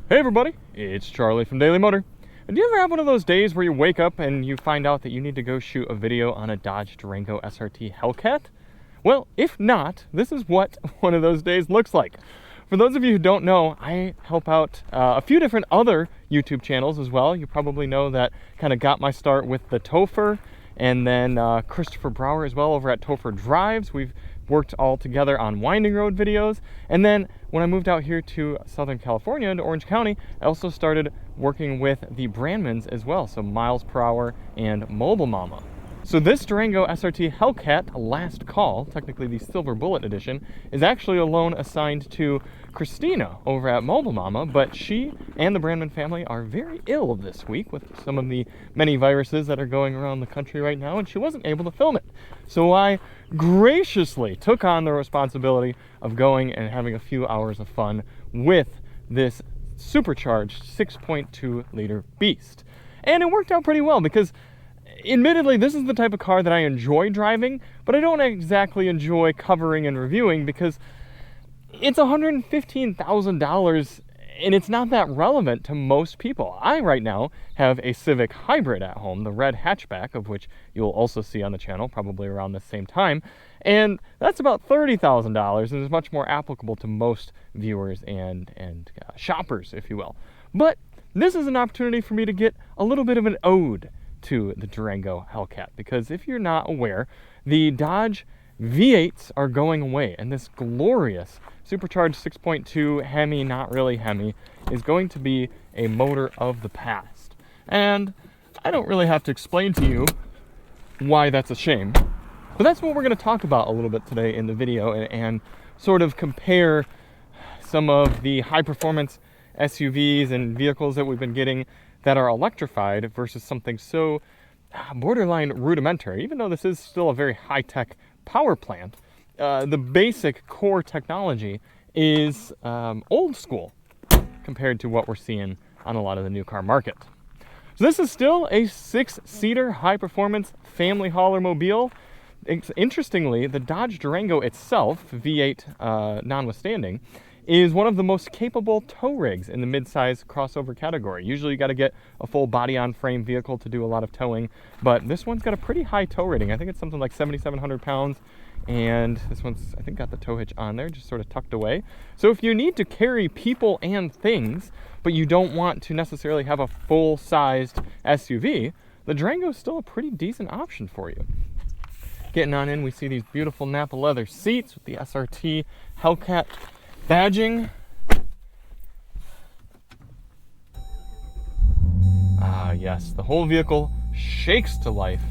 Hey everybody, it's Charlie from Daily Motor. And do you ever have one of those days where you wake up and you find out that you need to go shoot a video on a Dodge Durango SRT Hellcat? Well, if not, this is what one of those days looks like. For those of you who don't know, I help out a few different other YouTube channels as well. You probably know that kind of got my start with the Topher, and then Christopher Brower as well over at Topher Drives. We've worked all together on winding road videos. And then when I moved out here to Southern California, to Orange County, I also started working with the Brandmans as well, so Miles Per Hour and Mobile Mama. So this Durango SRT Hellcat Last Call, technically the Silver Bullet Edition, is actually a loan assigned to Christina over at Mobile Mama, but she and the Brandman family are very ill this week with some of the many viruses that are going around the country right now, and she wasn't able to film it. So I graciously took on the responsibility of going and having a few hours of fun with this supercharged 6.2 liter beast. And it worked out pretty well because admittedly, this is the type of car that I enjoy driving, but I don't exactly enjoy covering and reviewing because it's $115,000 and it's not that relevant to most people. I right now have a Civic Hybrid at home, the red hatchback, of which you'll also see on the channel probably around the same time, and that's about $30,000 and is much more applicable to most viewers and shoppers, if you will. But this is an opportunity for me to get a little bit of an ode to the Durango Hellcat, because if you're not aware, the Dodge V8s are going away, and this glorious supercharged 6.2 Hemi, not really Hemi, is going to be a motor of the past. And I don't really have to explain to you why that's a shame, but that's what we're going to talk about a little bit today in the video, and sort of compare some of the high performance SUVs and vehicles that we've been getting that are electrified versus something so borderline rudimentary. Even though this is still a very high-tech power plant, the basic core technology is old school compared to what we're seeing on a lot of the new car market. So this is still a 6-seater high-performance family hauler mobile. Interestingly, the Dodge Durango itself, V8 notwithstanding, is one of the most capable tow rigs in the midsize crossover category. Usually you got to get a full body-on-frame vehicle to do a lot of towing, but this one's got a pretty high tow rating. I think it's something like 7,700 pounds, and this one's, I think, got the tow hitch on there, just sort of tucked away. So if you need to carry people and things, but you don't want to necessarily have a full-sized SUV, the Durango is still a pretty decent option for you. Getting on in, we see these beautiful Napa leather seats with the SRT Hellcat badging. Ah, yes, the whole vehicle shakes to life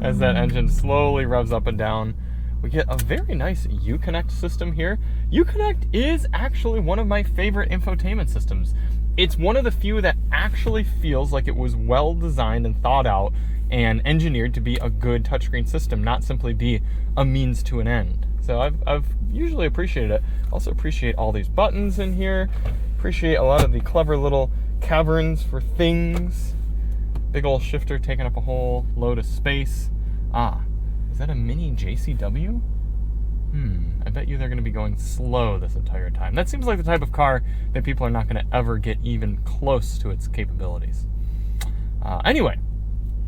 as that engine slowly revs up and down. We get a very nice Uconnect system here. Uconnect is actually one of my favorite infotainment systems. It's one of the few that actually feels like it was well designed and thought out and engineered to be a good touchscreen system, not simply be a means to an end. So I've usually appreciated it. Also appreciate all these buttons in here. Appreciate a lot of the clever little caverns for things. Big old shifter taking up a whole load of space. Ah, is that a mini JCW? I bet you they're going to be going slow this entire time. That seems like the type of car that people are not going to ever get even close to its capabilities. Anyway,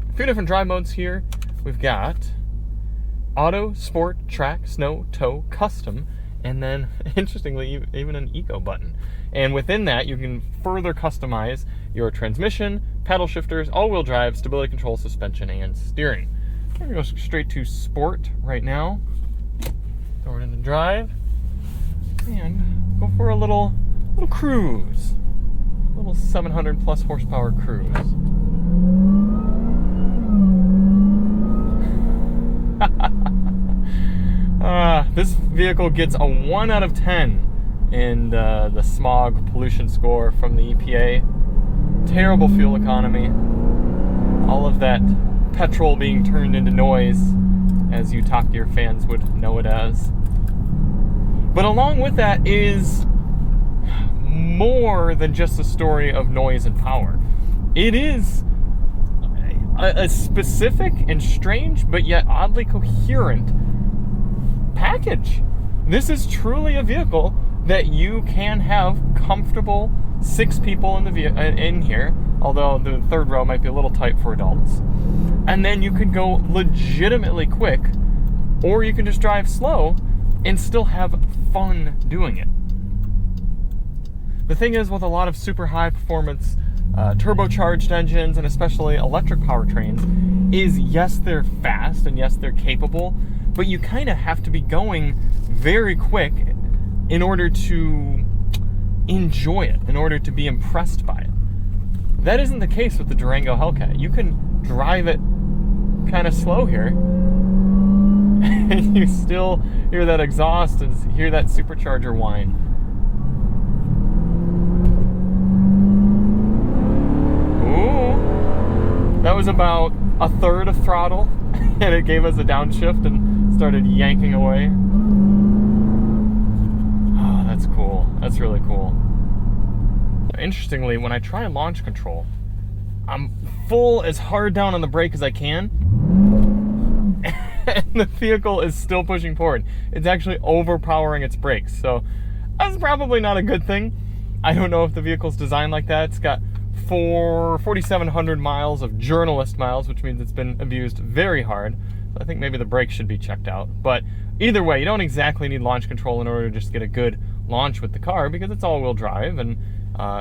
a few different drive modes here. We've got Auto, Sport, Track, Snow, Tow, Custom, and then, interestingly, even an Eco button. And within that, you can further customize your transmission, paddle shifters, all-wheel drive, stability control, suspension, and steering. I'm going to go straight to Sport right now. Throw it into drive, and go for a little cruise. A little 700 plus horsepower cruise. This vehicle gets a 1 out of 10 in the smog pollution score from the EPA. Terrible fuel economy. All of that petrol being turned into noise, as you talk to your fans would know it as. But along with that is more than just a story of noise and power. It is a specific and strange, but yet oddly coherent package. this is truly a vehicle that you can have comfortable 6 people in here, although the third row might be a little tight for adults. And then you can go legitimately quick, or you can just drive slow and still have fun doing it. The thing is, with a lot of super high performance turbocharged engines, and especially electric powertrains, is yes, they're fast and yes, they're capable, but you kind of have to be going very quick in order to enjoy it, in order to be impressed by it. That isn't the case with the Durango Hellcat. You can drive it kind of slow here, and you still hear that exhaust and hear that supercharger whine. Ooh, that was about a third of throttle, and it gave us a downshift and started yanking away. Oh, that's cool. That's really cool. Interestingly, when I try launch control, I'm full as hard down on the brake as I can, and the vehicle is still pushing forward. It's actually overpowering its brakes, so that's probably not a good thing. I don't know if the vehicle's designed like that. It's got 4,700 miles of journalist miles, which means it's been abused very hard. So I think maybe the brakes should be checked out. But either way, you don't exactly need launch control in order to just get a good launch with the car, because it's all-wheel drive, and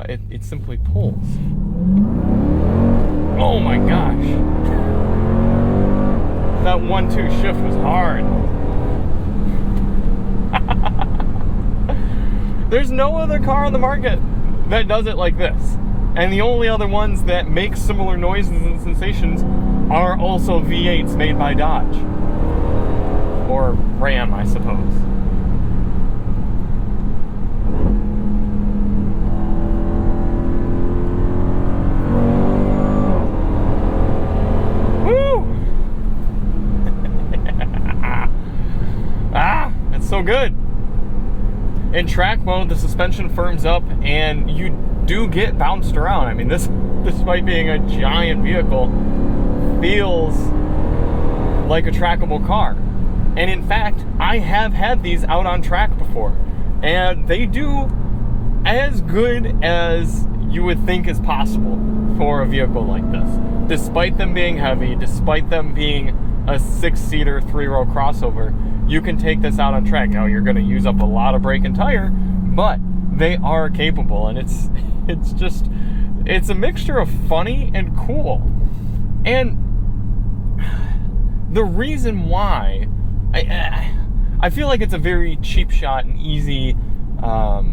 it simply pulls. Oh my gosh. That 1-2 shift was hard. There's no other car on the market that does it like this. And the only other ones that make similar noises and sensations are also V8s made by Dodge. Or Ram, I suppose. So good. In track mode, the suspension firms up and you do get bounced around. I mean, this despite being a giant vehicle, feels like a trackable car. And in fact, I have had these out on track before, and they do as good as you would think is possible for a vehicle like this. Despite them being heavy, despite them being a 6-seater, 3-row crossover, you can take this out on track. Now, you're going to use up a lot of brake and tire, but they are capable, and it's a mixture of funny and cool. And the reason why I feel like it's a very cheap shot and easy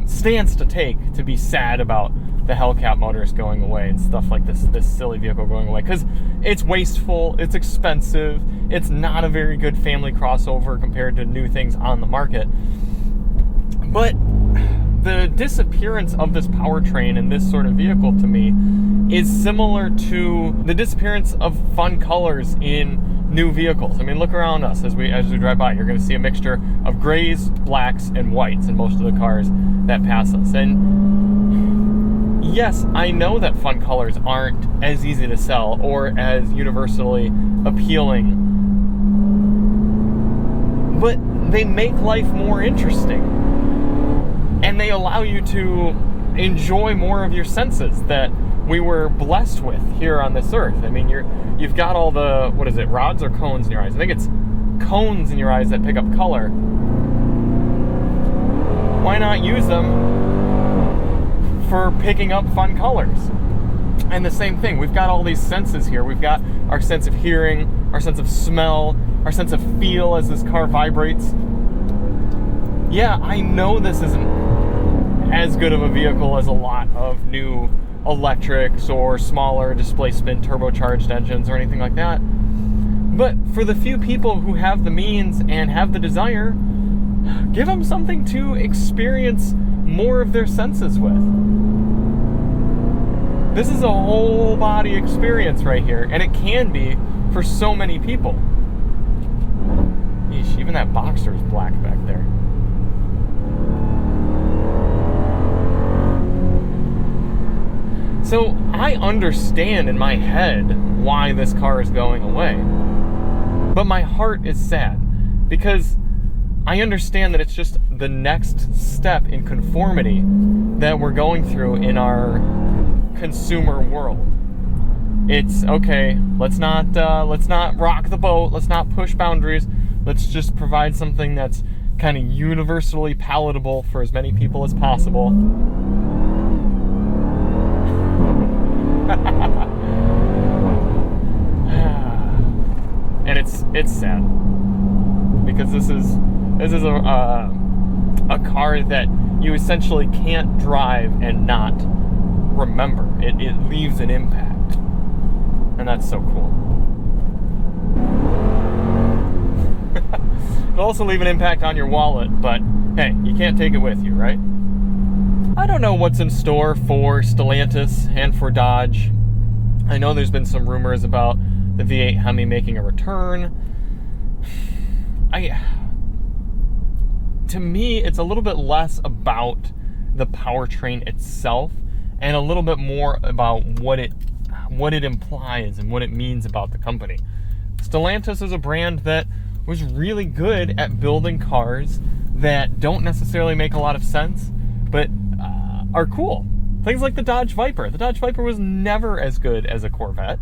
stance to take to be sad about the Hellcat motors going away and stuff like this silly vehicle going away, because it's wasteful, it's expensive, it's not a very good family crossover compared to new things on the market. But the disappearance of this powertrain in this sort of vehicle to me is similar to the disappearance of fun colors in new vehicles. I mean, look around us as we drive by. You're going to see a mixture of grays, blacks, and whites in most of the cars that pass us. And yes, I know that fun colors aren't as easy to sell or as universally appealing, but they make life more interesting, and they allow you to enjoy more of your senses that we were blessed with here on this earth. I mean, you've got all the, what is it, rods or cones in your eyes? I think it's cones in your eyes that pick up color. Why not use them for picking up fun colors? And the same thing, we've got all these senses here. We've got our sense of hearing, our sense of smell, our sense of feel as this car vibrates. Yeah, I know this isn't as good of a vehicle as a lot of new electrics or smaller displacement turbocharged engines or anything like that. But for the few people who have the means and have the desire, give them something to experience more of their senses with. This is a whole body experience right here, and it can be for so many people. Yeesh, even that Boxster is black back there. So I understand in my head why this car is going away, but my heart is sad because I understand that it's just the next step in conformity that we're going through in our consumer world. It's okay, let's not rock the boat, let's not push boundaries, let's just provide something that's kind of universally palatable for as many people as possible. And it's sad because this is a car that you essentially can't drive and not remember. It leaves an impact, and that's so cool. It'll also leave an impact on your wallet, but hey, you can't take it with you, right? I don't know what's in store for Stellantis and for Dodge. I know there's been some rumors about the V8 Hemi making a return. To me, it's a little bit less about the powertrain itself and a little bit more about what it implies and what it means about the company. Stellantis is a brand that was really good at building cars that don't necessarily make a lot of sense, but are cool. Things like the Dodge Viper. The Dodge Viper was never as good as a Corvette.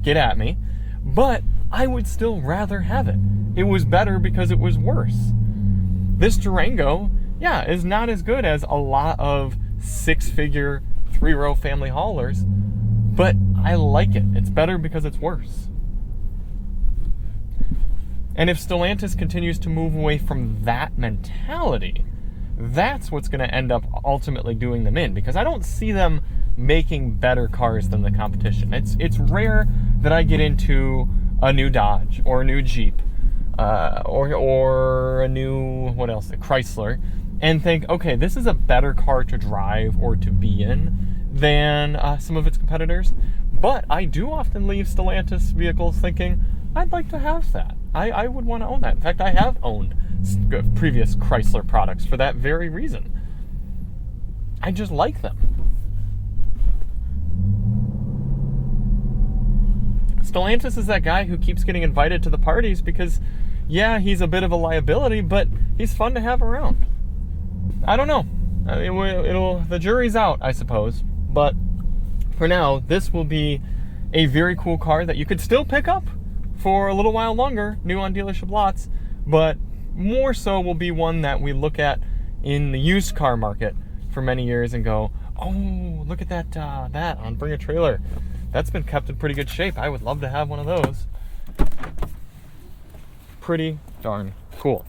Get at me. But I would still rather have it. It was better because it was worse. This Durango, yeah, is not as good as a lot of six-figure, three-row family haulers, but I like it. It's better because it's worse. And if Stellantis continues to move away from that mentality, that's what's going to end up ultimately doing them in, because I don't see them making better cars than the competition. It's rare that I get into a new Dodge or a new Jeep or a new, what else, a Chrysler, and think, okay, this is a better car to drive or to be in than some of its competitors. But I do often leave Stellantis vehicles thinking, I'd like to have that. I would want to own that. In fact, I have owned previous Chrysler products for that very reason. I just like them. Stellantis is that guy who keeps getting invited to the parties because, yeah, he's a bit of a liability, but he's fun to have around. I don't know. The jury's out, I suppose. But for now, this will be a very cool car that you could still pick up for a little while longer, new on dealership lots, but more so will be one that we look at in the used car market for many years and go, oh, look at that on Bring a Trailer. That's been kept in pretty good shape. I would love to have one of those. Pretty darn cool.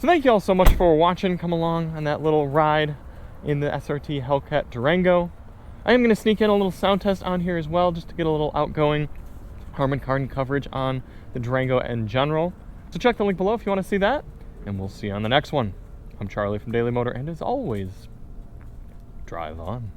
So thank you all so much for watching. Come along on that little ride in the SRT Hellcat Durango. I am going to sneak in a little sound test on here as well, just to get a little outgoing Harman Kardon coverage on the Durango in general. So check the link below if you want to see that, and we'll see you on the next one. I'm Charlie from Daily Motor, and as always, drive on.